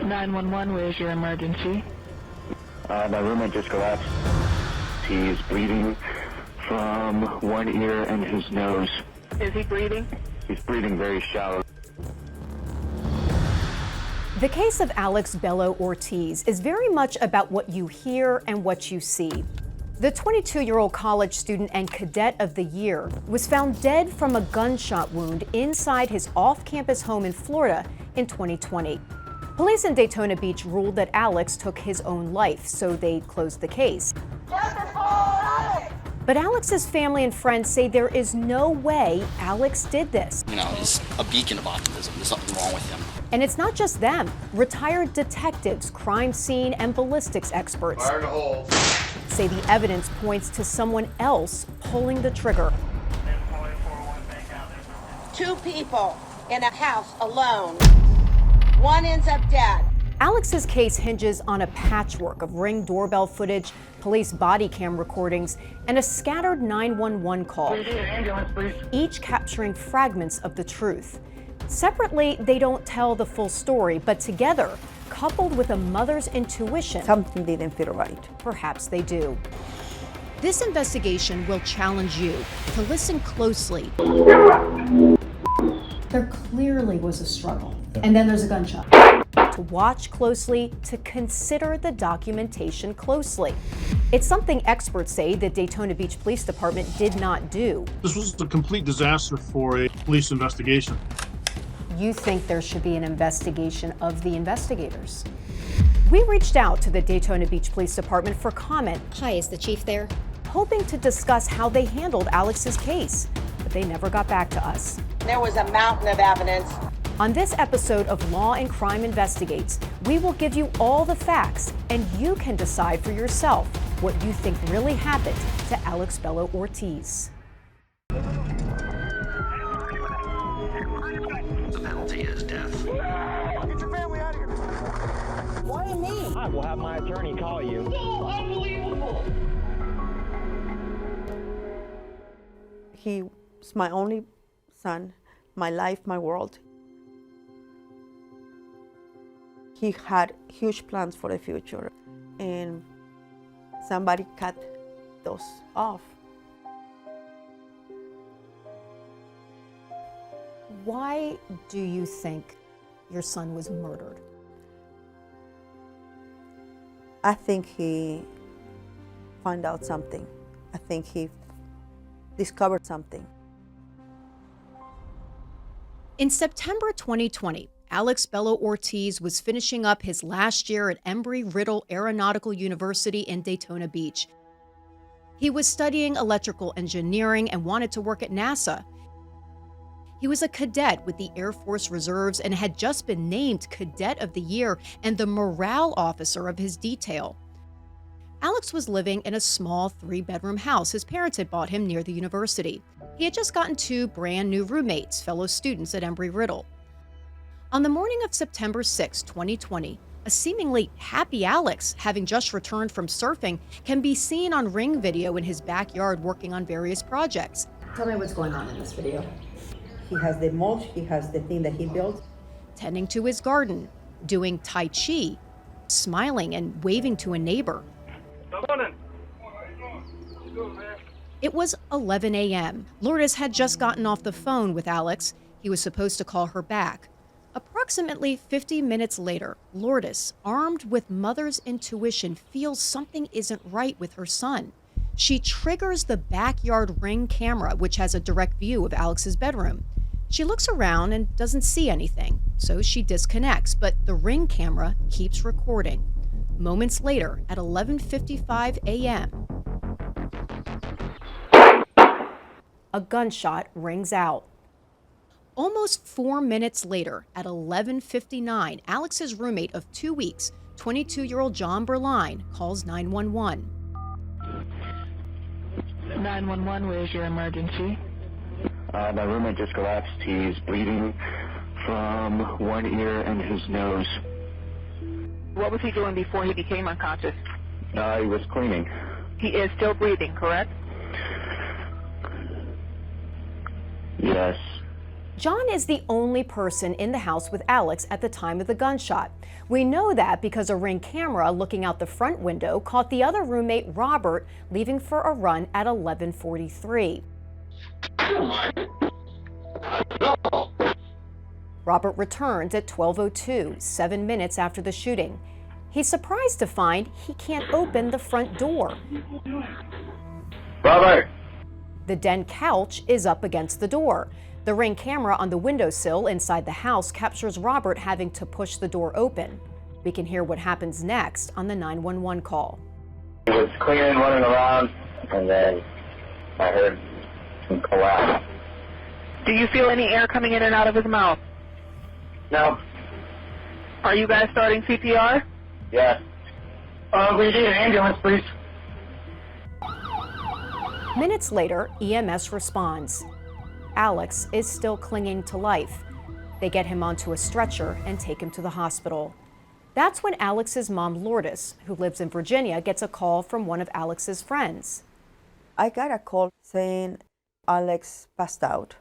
911, where's your emergency? My roommate just collapsed. He's bleeding from one ear and his nose. Is he breathing? He's breathing very shallow. The case of Alex Bello-Ortiz is very much about what you hear and what you see. The 22-year-old college student and cadet of the year was found dead from a gunshot wound inside his off-campus home in Florida in 2020. Police in Daytona Beach ruled that Alex took his own life, so they closed the case. But Alex's family and friends say there is no way Alex did this. You know, he's a beacon of optimism. There's nothing wrong with him. And it's not just them. Retired detectives, crime scene, and ballistics experts say the evidence points to someone else pulling the trigger. 2 people in a house alone. 1 ends up dead. Alex's case hinges on a patchwork of Ring doorbell footage, police body cam recordings, and a scattered 911 call, each capturing fragments of the truth. Separately, they don't tell the full story, but together, coupled with a mother's intuition, something didn't feel right. Perhaps they do. This investigation will challenge you to listen closely. There clearly was a struggle, and then there's a gunshot. To watch closely, to consider the documentation closely. It's something experts say the Daytona Beach Police Department did not do. This was a complete disaster for a police investigation. You think there should be an investigation of the investigators? We reached out to the Daytona Beach Police Department for comment. Hi, is the chief there? Hoping to discuss how they handled Alex's case, but they never got back to us. There was a mountain of evidence. On this episode of Law&Crime Investigates, we will give you all the facts, and you can decide for yourself what you think really happened to Alex Bello-Ortiz. The penalty is death. Get your family out of here. Why me? I will have my attorney call you. So unbelievable. He's my only son, my life, my world. He had huge plans for the future, and somebody cut those off. Why do you think your son was murdered? I think he found out something. I think he discovered something. In September 2020, Alex Bello-Ortiz was finishing up his last year at Embry-Riddle Aeronautical University in Daytona Beach. He was studying electrical engineering and wanted to work at NASA. He was a cadet with the Air Force Reserves and had just been named Cadet of the Year and the morale officer of his detail. Alex was living in a small 3-bedroom house his parents had bought him near the university. He had just gotten 2 brand new roommates, fellow students at Embry-Riddle. On the morning of September 6, 2020, a seemingly happy Alex, having just returned from surfing, can be seen on Ring video in his backyard working on various projects. Tell me what's going on in this video. He has the mulch, he has the thing that he built. Tending to his garden, doing Tai Chi, smiling and waving to a neighbor. It was 11 a.m. Lourdes had just gotten off the phone with Alex. He was supposed to call her back. Approximately 50 minutes later, Lourdes, armed with mother's intuition, feels something isn't right with her son. She triggers the backyard Ring camera, which has a direct view of Alex's bedroom. She looks around and doesn't see anything, so she disconnects, but the Ring camera keeps recording. Moments later, at 11:55 a.m., a gunshot rings out. Almost 4 minutes later, at 11:59, Alex's roommate of 2 weeks, 22-year-old John Burlein, calls 911. 911, where's your emergency? My roommate just collapsed. He's bleeding from one ear and his nose. What was he doing before he became unconscious? He was cleaning. He is still breathing, correct? Yes. John is the only person in the house with Alex at the time of the gunshot. We know that because a Ring camera looking out the front window caught the other roommate, Robert, leaving for a run at 11:43. Robert returns at 12:02, 7 minutes after the shooting. He's surprised to find he can't open the front door. Robert! The den couch is up against the door. The Ring camera on the windowsill inside the house captures Robert having to push the door open. We can hear what happens next on the 911 call. He was cleaning, running around, and then I heard him collapse. Do you feel any air coming in and out of his mouth? No. Are you guys starting CPR? Yes. We need an ambulance, please. Minutes later, EMS responds. Alex is still clinging to life. They get him onto a stretcher and take him to the hospital. That's when Alex's mom, Lourdes, who lives in Virginia, gets a call from one of Alex's friends. I got a call saying Alex passed out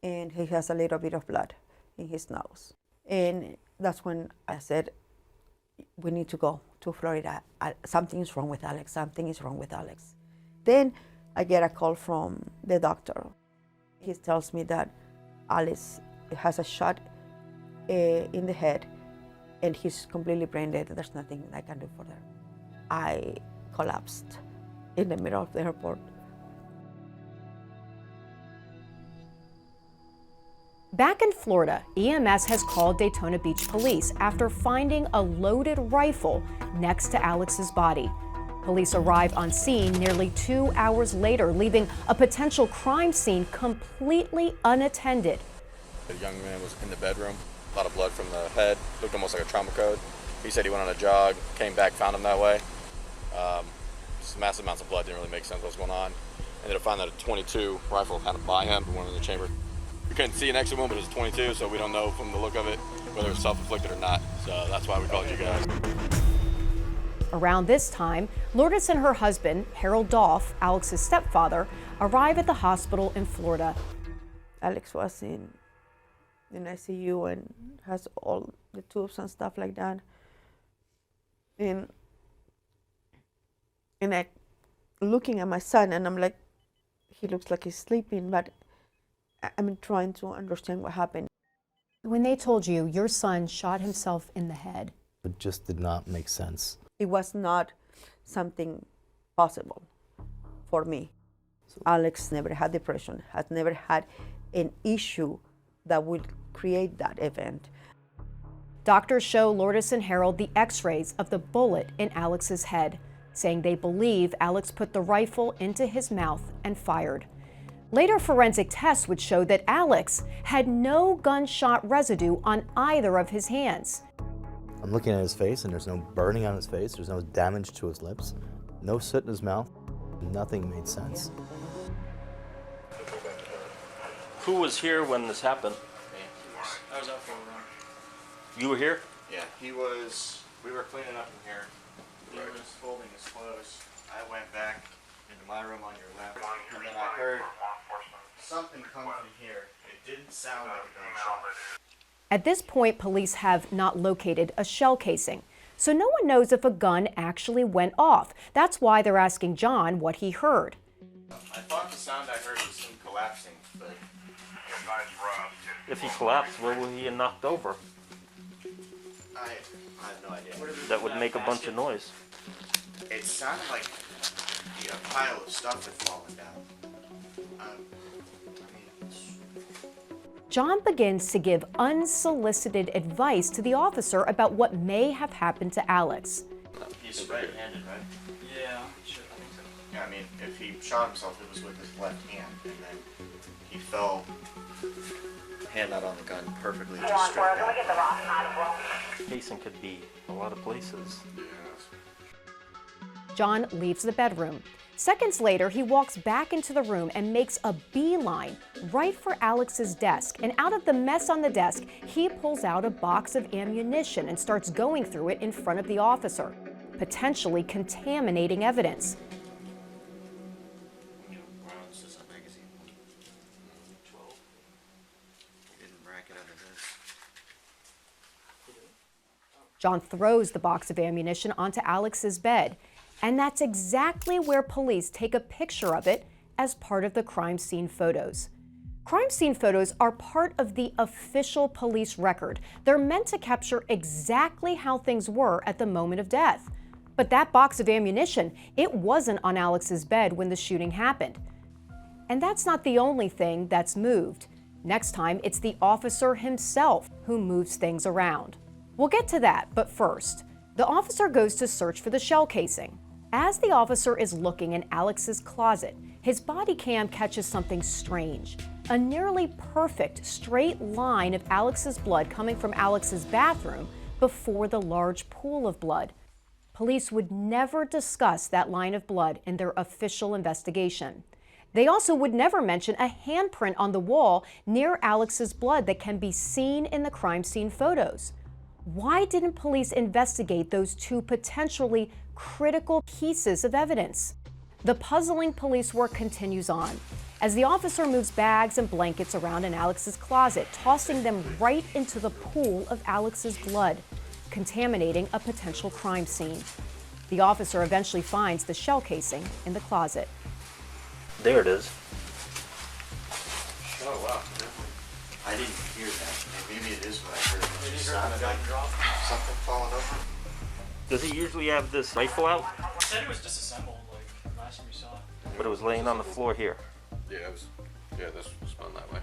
and he has a little bit of blood in his nose. And that's when I said, we need to go to Florida. Something is wrong with Alex. Something is wrong with Alex. Then I get a call from the doctor. He tells me that Alex has a shot in the head and he's completely brain dead. There's nothing I can do for her. I collapsed in the middle of the airport. Back in Florida, EMS has called Daytona Beach police after finding a loaded rifle next to Alex's body. Police arrive on scene nearly 2 hours later, leaving a potential crime scene completely unattended. The young man was in the bedroom, a lot of blood from the head, looked almost like a trauma code. He said he went on a jog, came back, found him that way. Just massive amounts of blood, didn't really make sense what's going on. Ended up finding that a .22 rifle kind of by him, one in the chamber. We couldn't see an extra one, but it was 22, so we don't know from the look of it whether it's self-inflicted or not. So that's why we called you guys. Around this time, Lourdes and her husband, Harold Dolph, Alex's stepfather, arrive at the hospital in Florida. Alex was in ICU and has all the tubes and stuff like that. And I looking at my son and I'm like, he looks like he's sleeping, but I'm trying to understand what happened. When they told you your son shot himself in the head, it just did not make sense. It was not something possible for me. Alex never had depression, has never had an issue that would create that event. Doctors show Lourdes and Harold the x-rays of the bullet in Alex's head, saying they believe Alex put the rifle into his mouth and fired. Later forensic tests would show that Alex had no gunshot residue on either of his hands. I'm looking at his face and there's no burning on his face, there's no damage to his lips, no soot in his mouth, nothing made sense. Who was here when this happened? Me. I was out for a run. You were here? Yeah, we were cleaning up in here. He was folding his clothes. I went back into my room on your left, and then I heard something come from here. It didn't sound like a gunshot. At this point, police have not located a shell casing, so no one knows if a gun actually went off. That's why they're asking John what he heard. I thought the sound I heard was him collapsing, but If he collapsed, where would he have knocked over? I have no idea. That would make a bunch of noise. It sounded like a pile of stuff had fallen down. John begins to give unsolicited advice to the officer about what may have happened to Alex. He's right-handed, right? Yeah, sure, I think so. Yeah, I mean, if he shot himself, it was with his left hand, and then he fell, hand out on the gun, perfectly just straight down. Casing could be a lot of places. John leaves the bedroom. Seconds later, he walks back into the room and makes a beeline right for Alex's desk. And out of the mess on the desk, he pulls out a box of ammunition and starts going through it in front of the officer, potentially contaminating evidence. John throws the box of ammunition onto Alex's bed, and that's exactly where police take a picture of it as part of the crime scene photos. Crime scene photos are part of the official police record. They're meant to capture exactly how things were at the moment of death. But that box of ammunition, it wasn't on Alex's bed when the shooting happened. And that's not the only thing that's moved. Next time, it's the officer himself who moves things around. We'll get to that, but first, the officer goes to search for the shell casing. As the officer is looking in Alex's closet, his body cam catches something strange. A nearly perfect straight line of Alex's blood coming from Alex's bathroom before the large pool of blood. Police would never discuss that line of blood in their official investigation. They also would never mention a handprint on the wall near Alex's blood that can be seen in the crime scene photos. Why didn't police investigate those two potentially critical pieces of evidence? The puzzling police work continues on as the officer moves bags and blankets around in Alex's closet, tossing them right into the pool of Alex's blood, contaminating a potential crime scene. The officer eventually finds the shell casing in the closet. There it is. Oh, wow. I didn't hear that. Maybe it is what I heard. Did you hear the gun drop? Something falling over? Does he usually have this rifle out? He said it was disassembled, like last time we saw it. But it was laying on the floor here. Yeah, this was spun that way.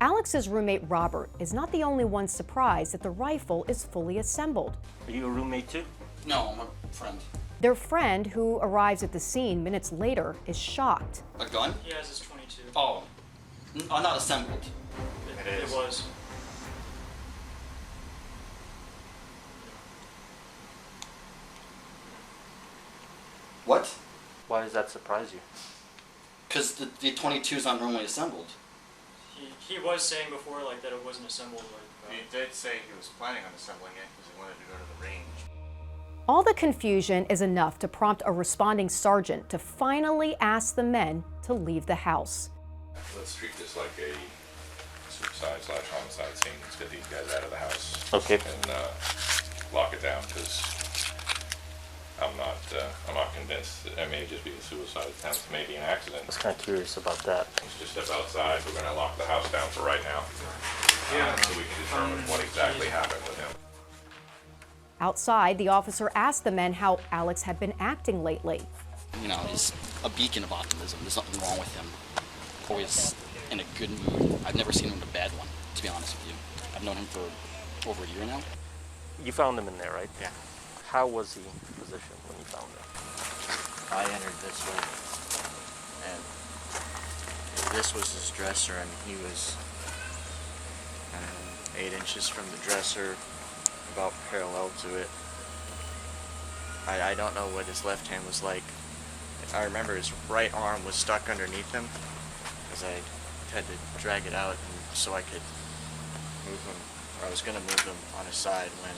Alex's roommate Robert is not the only one surprised that the rifle is fully assembled. Are you a roommate too? No, I'm a friend. Their friend, who arrives at the scene minutes later, is shocked. A gun? He has his 22. Oh, not assembled. It was. What? Why does that surprise you? Because the 22 is not normally assembled. He was saying before like that it wasn't assembled. He did say he was planning on assembling it because he wanted to go to the range. All the confusion is enough to prompt a responding sergeant to finally ask the men to leave the house. Let's treat this like a suicide/homicide scene. Let's get these guys out of the house. Okay. And lock it down, because I'm not convinced that it may just be a suicide attempt, maybe an accident. I was kind of curious about that. Let's just step outside. We're going to lock the house down for right now, so we can determine what exactly happened with him. Outside, the officer asked the men how Alex had been acting lately. You know, he's a beacon of optimism. There's nothing wrong with him. Always in a good mood. I've never seen him in a bad one, to be honest with you. I've known him for over a year now. You found him in there, right? Yeah. How was he positioned when you found him? I entered this way, and this was his dresser, and he was 8 inches from the dresser, about parallel to it. I don't know what his left hand was like. I remember his right arm was stuck underneath him, because I had to drag it out so I could move him, or I was going to move him on his side when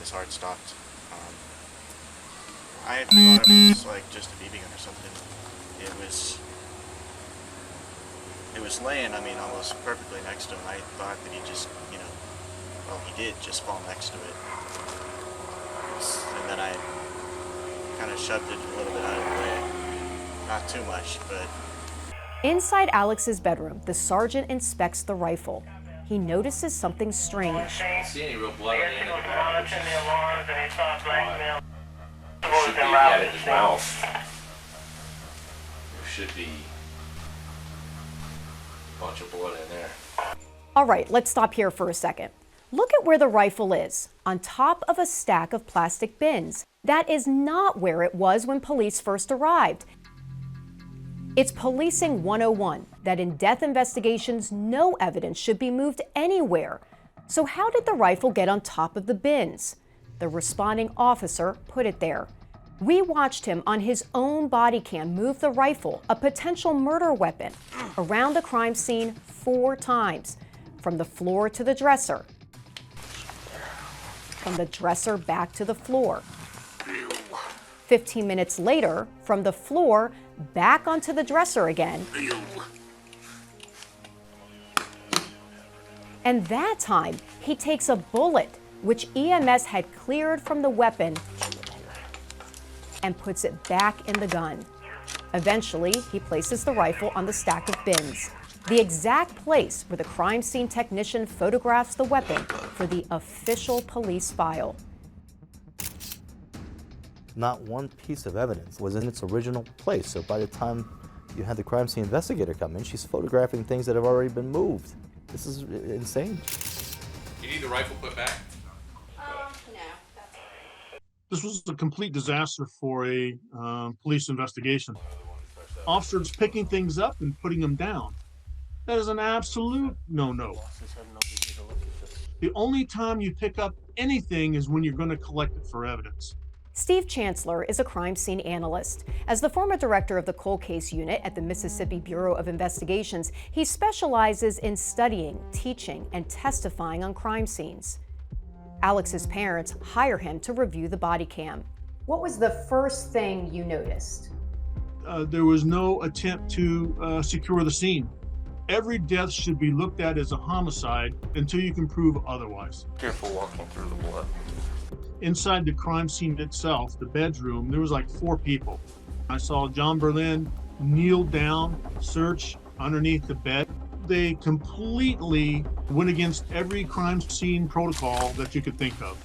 his heart stopped. I had thought it was like just a BB gun or something. It was laying, almost perfectly next to him. I thought that he just, he did just fall next to it. And then I kind of shoved it a little bit out of the way. Not too much, but... Inside Alex's bedroom, the sergeant inspects the rifle. He notices something strange. I don't see any real blood on the end of the back. Should be at his mouth. There should be a bunch of blood in there. All right, let's stop here for a second. Look at where the rifle is, on top of a stack of plastic bins. That is not where it was when police first arrived. It's Policing 101, that in death investigations, no evidence should be moved anywhere. So how did the rifle get on top of the bins? The responding officer put it there. We watched him on his own body cam move the rifle, a potential murder weapon, around the crime scene 4 times, from the floor to the dresser, from the dresser back to the floor. 15 minutes later, from the floor back onto the dresser again. And that time, he takes a bullet which EMS had cleared from the weapon, and puts it back in the gun. Eventually, he places the rifle on the stack of bins, the exact place where the crime scene technician photographs the weapon for the official police file. Not one piece of evidence was in its original place, so by the time you had the crime scene investigator come in, she's photographing things that have already been moved. This is insane. You need the rifle put back? No. This was a complete disaster for a police investigation. Officers picking things up and putting them down. That is an absolute no-no. The only time you pick up anything is when you're going to collect it for evidence. Steve Chancellor is a crime scene analyst. As the former director of the cold case unit at the Mississippi Bureau of Investigations, he specializes in studying, teaching, and testifying on crime scenes. Alex's parents hire him to review the body cam. What was the first thing you noticed? There was no attempt to secure the scene. Every death should be looked at as a homicide until you can prove otherwise. Careful walking through the blood. Inside the crime scene itself, the bedroom, there was like 4 people. I saw John Burlein kneel down, search underneath the bed. They completely went against every crime scene protocol that you could think of.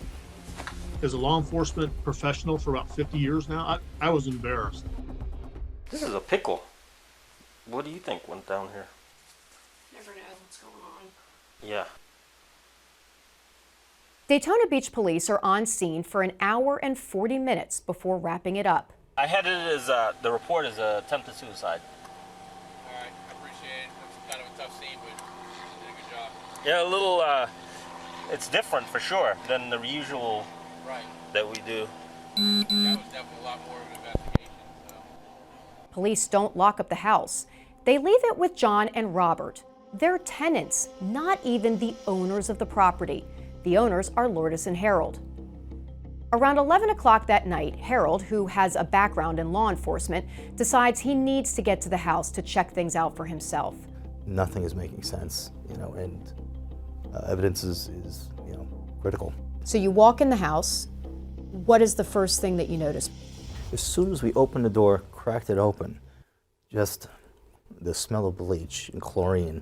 As a law enforcement professional for about 50 years now, I was embarrassed. This is a pickle. What do you think went down here? Never know what's going on. Yeah. Daytona Beach police are on scene for an hour and 40 minutes before wrapping it up. I had it as the report as attempted suicide. All right, I appreciate it. It's kind of a tough scene, but you did a good job. Yeah, a little, it's different for sure than the usual Right. that we do. That was definitely a lot more of an investigation. So. Police don't lock up the house. They leave it with John and Robert. They're tenants, not even the owners of the property. The owners are Lourdes and Harold. Around 11 o'clock that night, Harold, who has a background in law enforcement, decides he needs to get to the house to check things out for himself. Nothing is making sense, and evidence is critical. So you walk in the house. What is the first thing that you notice? As soon as we opened the door, cracked it open, just the smell of bleach and chlorine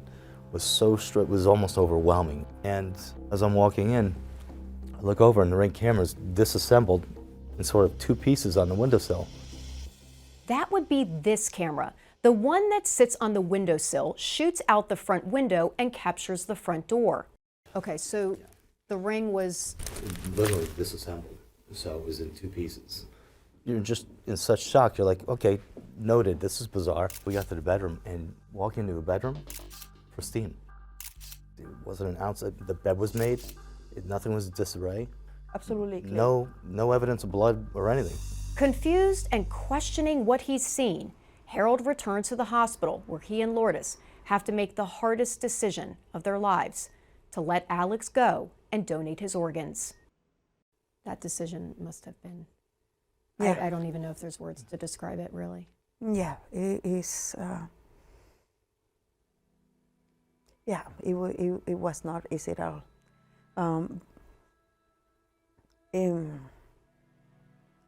was was almost overwhelming. And as I'm walking in, I look over and the Ring camera's disassembled in sort of 2 pieces on the windowsill. That would be this camera. The one that sits on the windowsill shoots out the front window and captures the front door. Okay, so the Ring was Literally disassembled, so it was in 2 pieces. You're just in such shock. You're like, okay, noted, this is bizarre. We got to the bedroom and walk into a bedroom, pristine. It wasn't an ounce, the bed was made, nothing was disarray. Absolutely clear. No evidence of blood or anything. confused and questioning what he's seen. Harold returns to the hospital where he and Lourdes have to make the hardest decision of their lives, to let Alex go and donate his organs. That decision must have been, yeah. I don't even know if there's words to describe it, really. Yeah, it is. Yeah, it was not easy at all.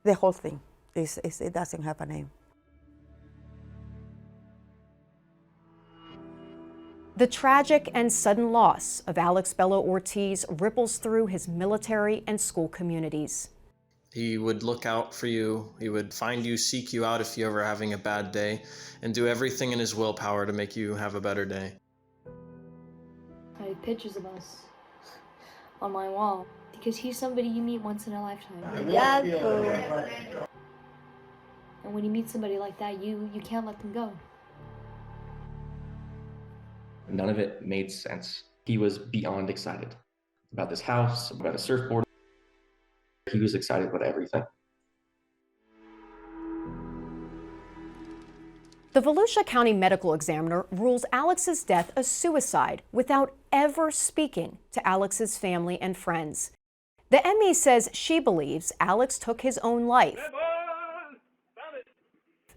The whole thing it doesn't have a name. The tragic and sudden loss of Alex Bello-Ortiz ripples through his military and school communities. He would look out for you, he would find you, seek you out if you're ever having a bad day, and do everything in his willpower to make you have a better day. I have pictures of us on my wall because he's somebody you meet once in a lifetime. And when you meet somebody like that, you can't let them go. None of it made sense. He was beyond excited about this house, about a surfboard. He was excited about everything. The Volusia County Medical Examiner rules Alex's death a suicide without ever speaking to Alex's family and friends. The ME says she believes Alex took his own life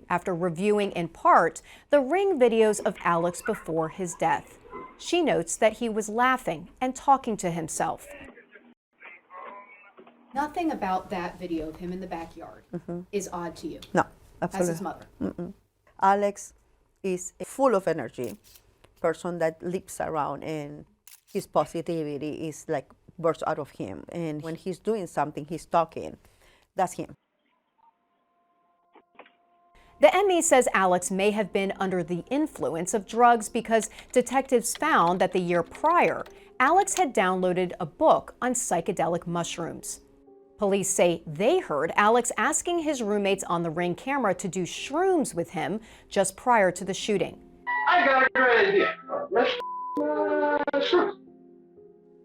after reviewing in part the Ring videos of Alex before his death. She notes that he was laughing and talking to himself. Nothing about that video of him in the backyard is odd to you. No, absolutely. As his mother. Alex is full of energy, person that leaps around, and his positivity is like bursts out of him. And when he's doing something, he's talking. That's him. The ME says Alex may have been under the influence of drugs because detectives found that the year prior, Alex had downloaded a book on psychedelic mushrooms. Police say they heard Alex asking his roommates on the Ring camera to do shrooms with him just prior to the shooting. I got a great idea. Let's shrooms.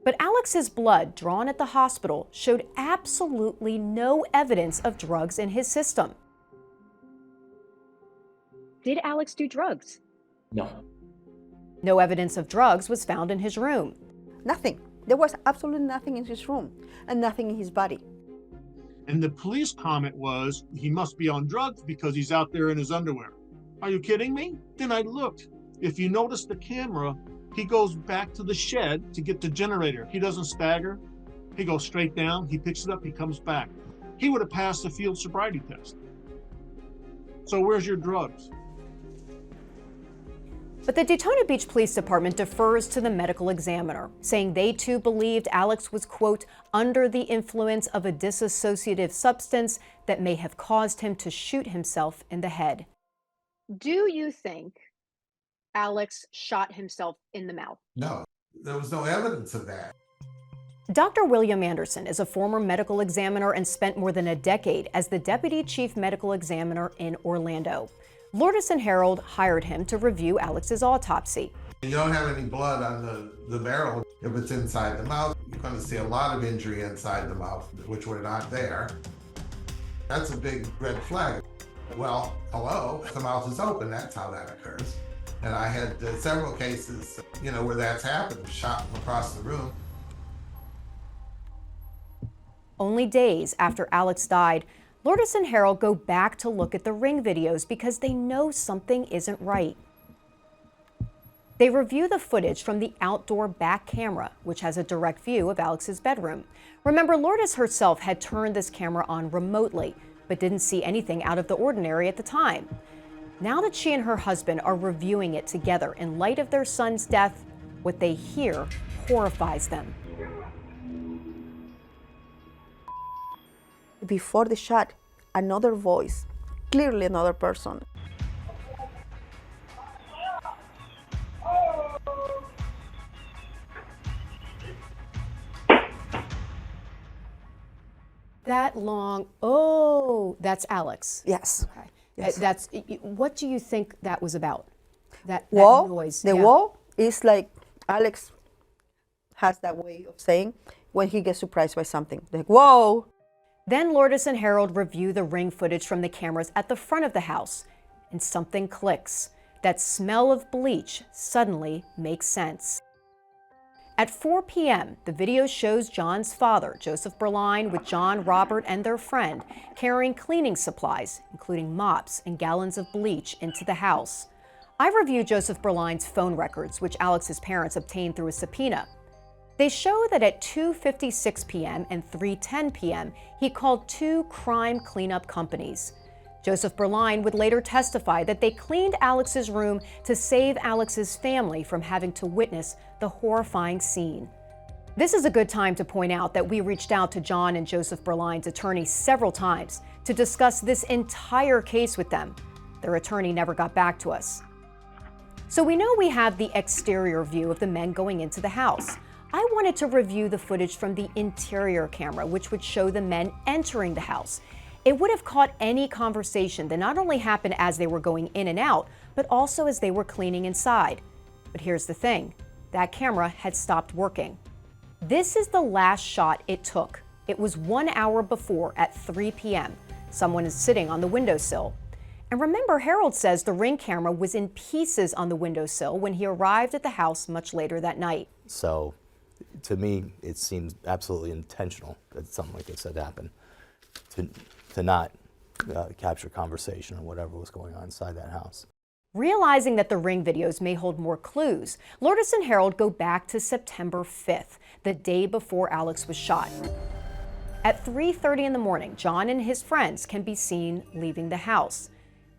But Alex's blood drawn at the hospital showed absolutely no evidence of drugs in his system. Did Alex do drugs? No. No evidence of drugs was found in his room. Nothing. There was absolutely nothing in his room and nothing in his body. And the police comment was, he must be on drugs because he's out there in his underwear. Are you kidding me? Then I looked. If you notice the camera, he goes back to the shed to get the generator. He doesn't stagger. He goes straight down. He picks it up. He comes back. He would have passed the field sobriety test. So where's your drugs? But the Daytona Beach Police Department defers to the medical examiner, saying they too believed Alex was, quote, under the influence of a dissociative substance that may have caused him to shoot himself in the head. Do you think Alex shot himself in the mouth? No, there was no evidence of that. Dr. William Anderson is a former medical examiner and spent more than a decade as the deputy chief medical examiner in Orlando. Lourdes and Harold hired him to review Alex's autopsy. You don't have any blood on the barrel. If it's inside the mouth, you're going to see a lot of injury inside the mouth, which were not there. That's a big red flag. Well, hello, the mouth is open, that's how that occurs. And I had several cases, where that's happened, shot from across the room. Only days after Alex died, Lourdes and Harold go back to look at the Ring videos because they know something isn't right. They review the footage from the outdoor back camera, which has a direct view of Alex's bedroom. Remember, Lourdes herself had turned this camera on remotely, but didn't see anything out of the ordinary at the time. Now that she and her husband are reviewing it together in light of their son's death, what they hear horrifies them. Before the shot, another voice, clearly another person. That long, oh, that's Alex. Yes. Okay. Yes. What do you think that was about? That noise. The wall is like Alex has that way of saying when he gets surprised by something. Like, whoa. Then Lourdes and Harold review the Ring footage from the cameras at the front of the house, and something clicks. That smell of bleach suddenly makes sense. At 4 p.m., the video shows John's father, Joseph Burlein, with John, Robert, and their friend, carrying cleaning supplies, including mops and gallons of bleach, into the house. I reviewed Joseph Burlein's phone records, which Alex's parents obtained through a subpoena. They show that at 2:56 p.m. and 3:10 p.m., he called 2 crime cleanup companies. Joseph Burlein would later testify that they cleaned Alex's room to save Alex's family from having to witness the horrifying scene. This is a good time to point out that we reached out to John and Joseph Burlein's attorney several times to discuss this entire case with them. Their attorney never got back to us. So we know we have the exterior view of the men going into the house. I wanted to review the footage from the interior camera, which would show the men entering the house. It would have caught any conversation that not only happened as they were going in and out, but also as they were cleaning inside. But here's the thing, that camera had stopped working. This is the last shot it took. It was 1 hour before at 3 p.m. Someone is sitting on the windowsill. And remember, Harold says the Ring camera was in pieces on the windowsill when he arrived at the house much later that night. So, to me, it seems absolutely intentional that something like this had happened, to not capture conversation or whatever was going on inside that house. Realizing that the Ring videos may hold more clues, Lourdes and Harold go back to September 5th, the day before Alex was shot. At 3:30 in the morning, John and his friends can be seen leaving the house.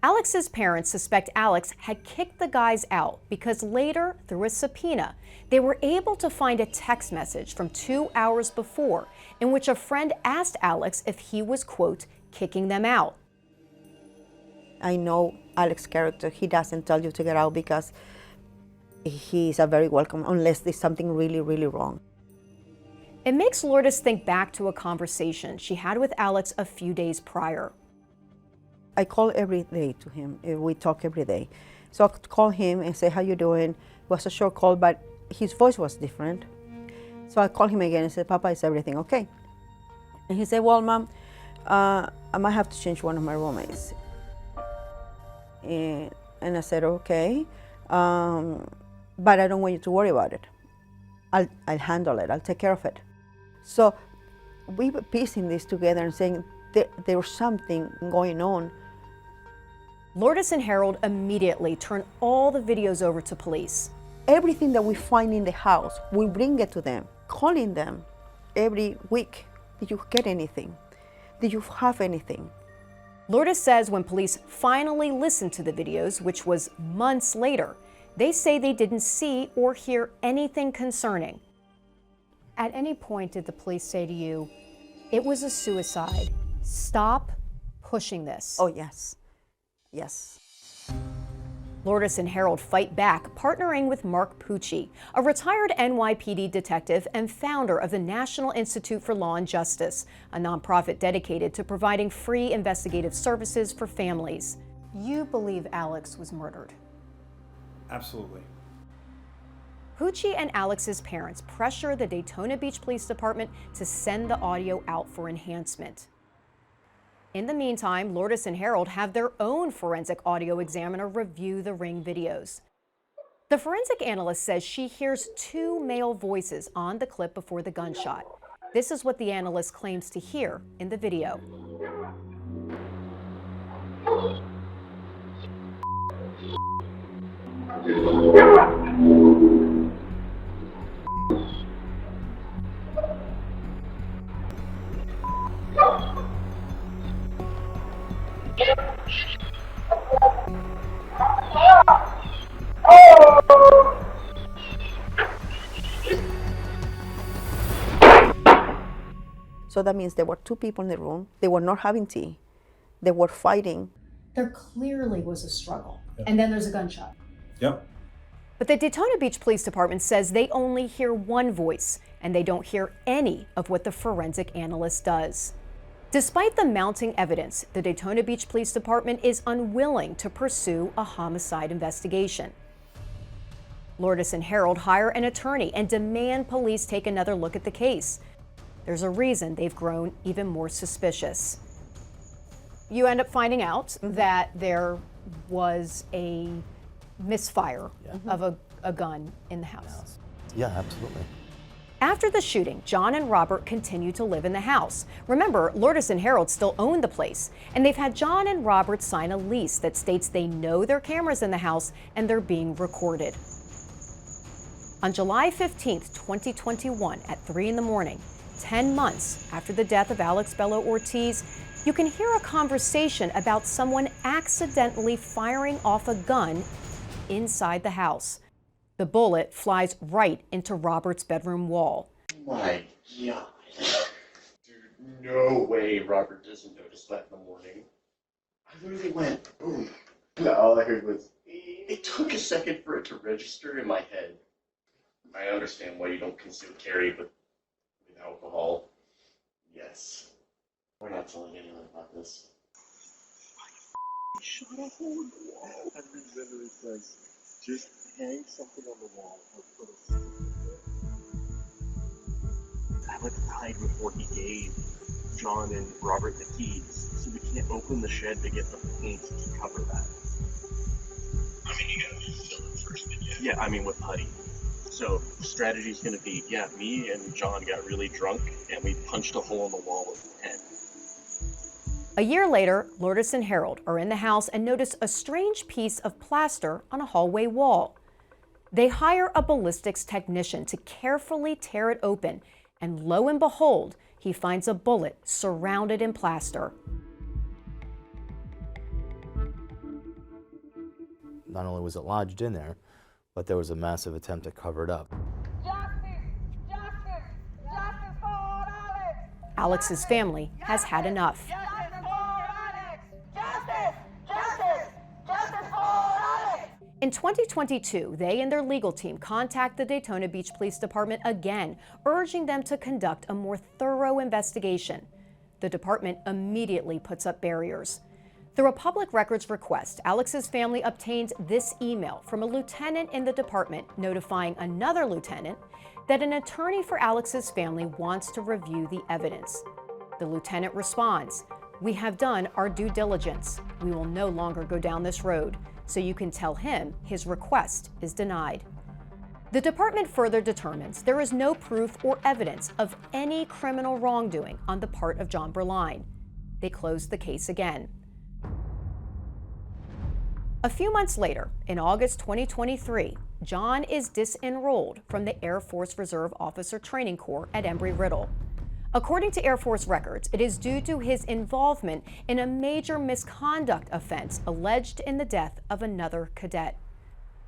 Alex's parents suspect Alex had kicked the guys out because later, through a subpoena, they were able to find a text message from 2 hours before in which a friend asked Alex if he was, quote, kicking them out. I know Alex's character. He doesn't tell you to get out because he's a very welcome, unless there's something really, really wrong. It makes Lourdes think back to a conversation she had with Alex a few days prior. I call every day to him. We talk every day. So I call him and say, how you doing? It was a short call, but his voice was different. So I call him again and say, Papa, is everything okay? And he said, well, Mom, I might have to change one of my roommates. And I said, okay, but I don't want you to worry about it. I'll handle it. I'll take care of it. So we were piecing this together and saying there was something going on. Lourdes and Harold immediately turn all the videos over to police. Everything that we find in the house, we bring it to them, calling them every week. Did you get anything? Did you have anything? Lourdes says when police finally listened to the videos, which was months later, they say they didn't see or hear anything concerning. At any point did the police say to you, it was a suicide, stop pushing this? Oh, yes. Yes. Lourdes and Harold fight back, partnering with Mark Pucci, a retired NYPD detective and founder of the National Institute for Law and Justice, a nonprofit dedicated to providing free investigative services for families. You believe Alex was murdered? Absolutely. Pucci and Alex's parents pressure the Daytona Beach Police Department to send the audio out for enhancement. In the meantime, Lourdes and Harold have their own forensic audio examiner review the ring videos. The forensic analyst says she hears 2 male voices on the clip before the gunshot. This is what the analyst claims to hear in the video. So that means there were 2 people in the room. They were not having tea. They were fighting. There clearly was a struggle. And then there's a gunshot. Yep. But the Daytona Beach Police Department says they only hear 1 voice, and they don't hear any of what the forensic analyst does. Despite the mounting evidence, the Daytona Beach Police Department is unwilling to pursue a homicide investigation. Lourdes and Harold hire an attorney and demand police take another look at the case. There's a reason they've grown even more suspicious. You end up finding out that there was a misfire of a gun in the house. Yeah, absolutely. After the shooting, John and Robert continue to live in the house. Remember, Lourdes and Harold still own the place, and they've had John and Robert sign a lease that states they know there are cameras in the house and they're being recorded. On July 15th, 2021, at 3 in the morning, 10 months after the death of Alex Bello-Ortiz, you can hear a conversation about someone accidentally firing off a gun inside the house. The bullet flies right into Robert's bedroom wall. My God. Dude, no way Robert doesn't notice that in the morning. I literally went, boom. And all I heard was, it took a second for it to register in my head. I understand why you don't conceal carry, but with alcohol, yes. We're not telling anyone about this. I shot a hole in the wall. And he literally says, just hang something on the wall or put a stick there. I went to hide before he gave John and Robert the keys, so we can't open the shed to get the paint to cover that. I mean, you gotta fill it first, but yeah, I mean with putty. So the strategy's gonna be, yeah, me and John got really drunk and we punched a hole in the wall with a pen. A year later, Lourdes and Harold are in the house and notice a strange piece of plaster on a hallway wall. They hire a ballistics technician to carefully tear it open, and lo and behold, he finds a bullet surrounded in plaster. Not only was it lodged in there, but there was a massive attempt to cover it up. Alex's family has had enough. In 2022, they and their legal team contact the Daytona Beach Police Department again, urging them to conduct a more thorough investigation. The department immediately puts up barriers. Through a public records request, Alex's family obtained this email from a lieutenant in the department notifying another lieutenant that an attorney for Alex's family wants to review the evidence. The lieutenant responds, "We have done our due diligence. We will no longer go down this road, so you can tell him his request is denied." The department further determines there is no proof or evidence of any criminal wrongdoing on the part of John Burlein. They close the case again. A few months later, in August 2023, John is disenrolled from the Air Force Reserve Officer Training Corps at Embry-Riddle. According to Air Force records, it is due to his involvement in a major misconduct offense alleged in the death of another cadet.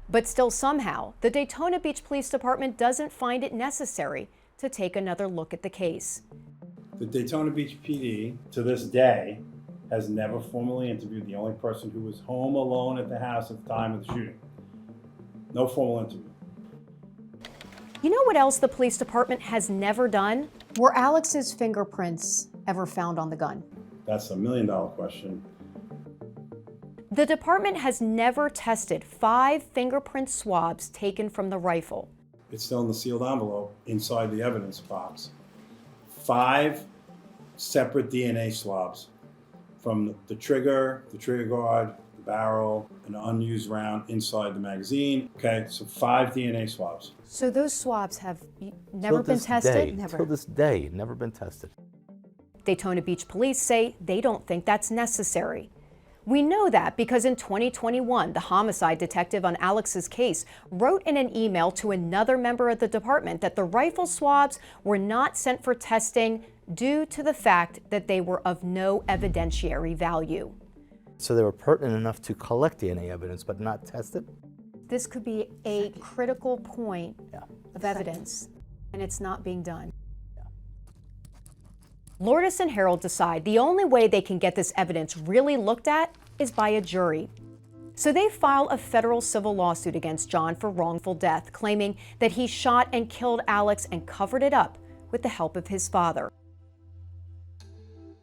But still somehow, the Daytona Beach Police Department doesn't find it necessary to take another look at the case. The Daytona Beach PD, to this day, has never formally interviewed the only person who was home alone at the house at the time of the shooting. No formal interview. You know what else the police department has never done? Were Alex's fingerprints ever found on the gun? That's $1 million question. The department has never tested 5 fingerprint swabs taken from the rifle. It's still in the sealed envelope inside the evidence box. 5 separate DNA swabs from the trigger guard, the barrel, an unused round inside the magazine. Okay, so 5 DNA swabs. So those swabs have never been tested? Never. Till this day, never been tested. Daytona Beach Police say they don't think that's necessary. We know that because in 2021, the homicide detective on Alex's case wrote in an email to another member of the department that the rifle swabs were not sent for testing due to the fact that they were of no evidentiary value. So they were pertinent enough to collect DNA evidence, but not test it? This could be a critical point of evidence, and it's not being done. Lourdes and Harold decide the only way they can get this evidence really looked at is by a jury. So they file a federal civil lawsuit against John for wrongful death, claiming that he shot and killed Alex and covered it up with the help of his father.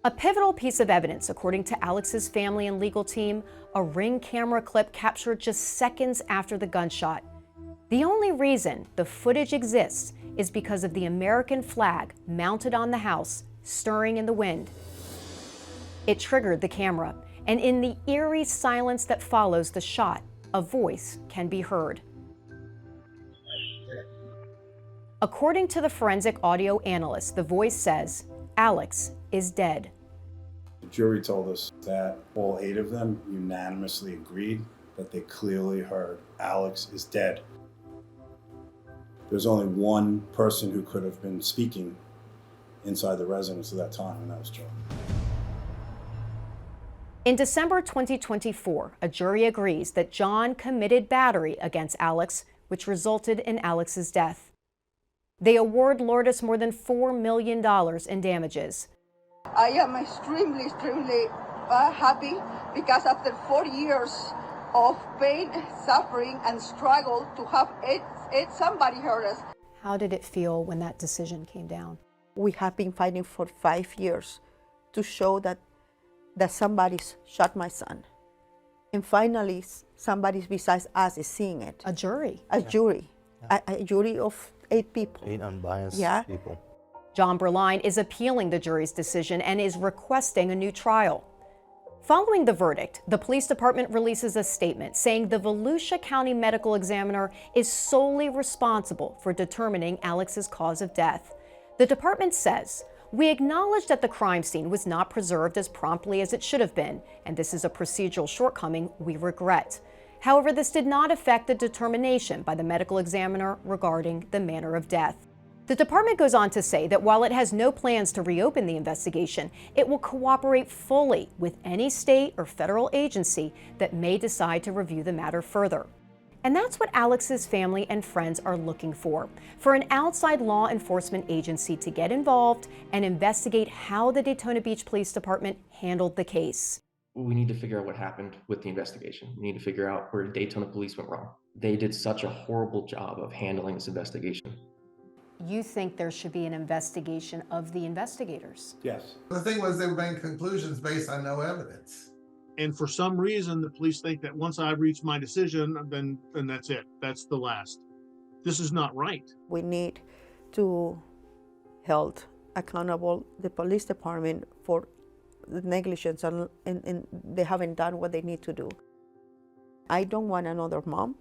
A pivotal piece of evidence, according to Alex's family and legal team, a Ring camera clip captured just seconds after the gunshot. The only reason the footage exists is because of the American flag mounted on the house stirring in the wind. It triggered the camera, and in the eerie silence that follows the shot, a voice can be heard. According to the forensic audio analyst, the voice says, "Alex is dead." The jury told us that all 8 of them unanimously agreed that they clearly heard Alex is dead. There's only one person who could have been speaking inside the residence at that time, and that was John. In December 2024, a jury agrees that John committed battery against Alex, which resulted in Alex's death. They award Lourdes more than $4 million in damages. I am extremely happy because after 40 years of pain, suffering, and struggle to have somebody hurt us. How did it feel when that decision came down? We have been fighting for 5 years to show that somebody shot my son. And finally, somebody besides us is seeing it. A jury. A jury. A jury of 8 people. 8 unbiased people. John Burlein is appealing the jury's decision and is requesting a new trial. Following the verdict, the police department releases a statement saying the Volusia County Medical Examiner is solely responsible for determining Alex's cause of death. The department says, "We acknowledge that the crime scene was not preserved as promptly as it should have been, and this is a procedural shortcoming we regret. However, this did not affect the determination by the medical examiner regarding the manner of death." The department goes on to say that while it has no plans to reopen the investigation, it will cooperate fully with any state or federal agency that may decide to review the matter further. And that's what Alex's family and friends are looking for an outside law enforcement agency to get involved and investigate how the Daytona Beach Police Department handled the case. We need to figure out what happened with the investigation. We need to figure out where Daytona police went wrong. They did such a horrible job of handling this investigation. You think there should be an investigation of the investigators? Yes. The thing was, they were making conclusions based on no evidence. And for some reason, the police think that once I've reached my decision, then that's it. That's the last. This is not right. We need to hold accountable the police department for the negligence and they haven't done what they need to do. I don't want another mom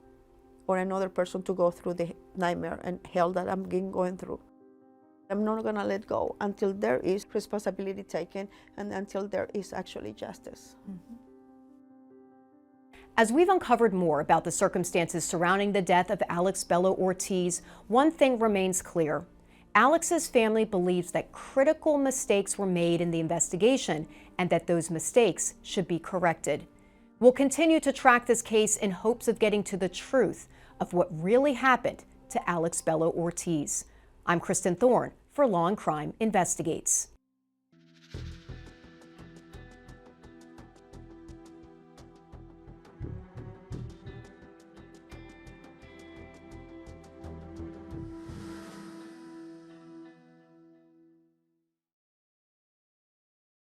or another person to go through the nightmare and hell that I'm going through. I'm not gonna let go until there is responsibility taken and until there is actually justice. As we've uncovered more about the circumstances surrounding the death of Alex Bello-Ortiz, one thing remains clear. Alex's family believes that critical mistakes were made in the investigation and that those mistakes should be corrected. We'll continue to track this case in hopes of getting to the truth of what really happened to Alex Bello-Ortiz. I'm Kristin Thorne for Law&Crime Investigates.